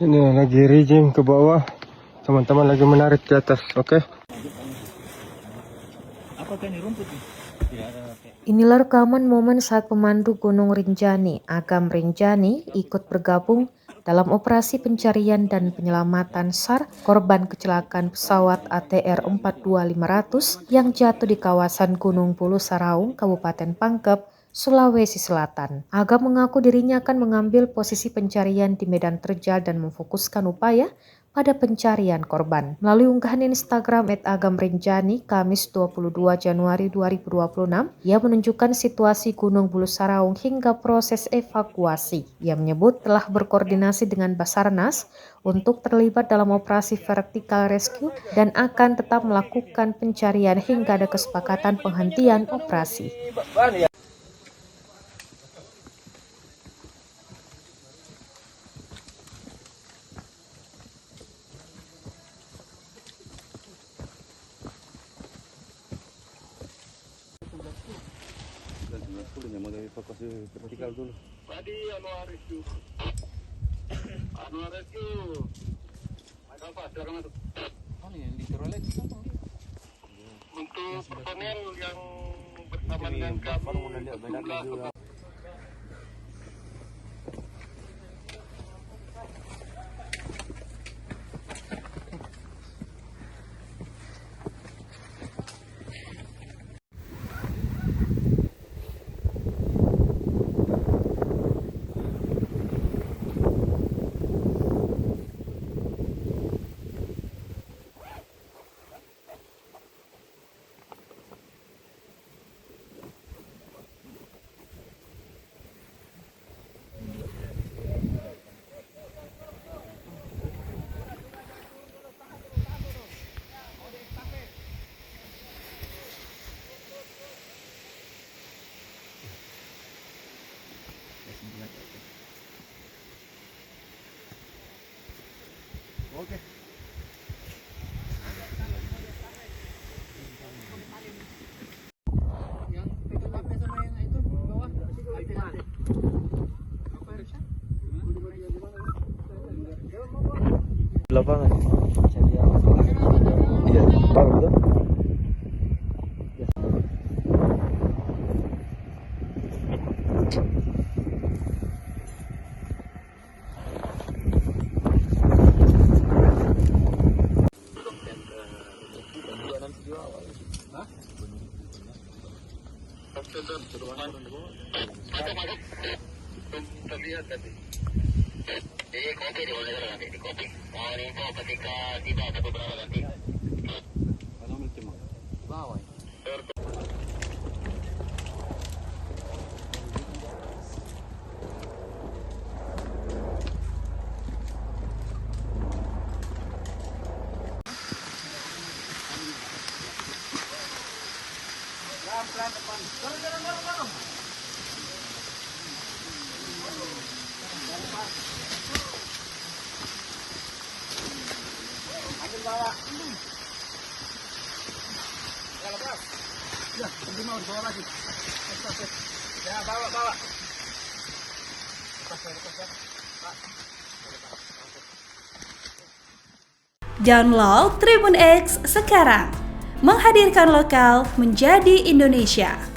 Ini lagi rigging ke bawah. Teman-teman lagi menarik ke atas, oke? Apakah ini rumput nih? Inilah rekaman momen saat pemandu Gunung Rinjani, Agam Rinjani, ikut bergabung dalam operasi pencarian dan penyelamatan SAR korban kecelakaan pesawat ATR 42500 yang jatuh di kawasan Gunung Pulu Saraung, Kabupaten Pangkep, Sulawesi Selatan. Agam mengaku dirinya akan mengambil posisi pencarian di medan terjal dan memfokuskan upaya pada pencarian korban. Melalui unggahan Instagram @agamrinjani Kamis 22 Januari 2026, ia menunjukkan situasi Gunung Bulu Saraung hingga proses evakuasi. Ia menyebut telah berkoordinasi dengan Basarnas untuk terlibat dalam operasi vertical rescue dan akan tetap melakukan pencarian hingga ada kesepakatan penghentian operasi. Yang mau evakuasi vertikal dulu. Tadi Anwar itu apa sekarang itu Yang di Rolex untuk personel yang bersama dengan kami. Oke. Yang PKP sama yang itu bawah hati-hati. Lapangan. Iya, tahu betul? Terlihat tadi. Di kopi di mana nanti di kopi. Mau info ketika tiba atau beberapa nanti. Kalau cuma bawah. Pelan depan. Dorong. Ambil bawa. Ya lepas. Ya, ini mau bawa lagi. Ya, bawa. Download Tribun X sekarang, menghadirkan lokal menjadi Indonesia.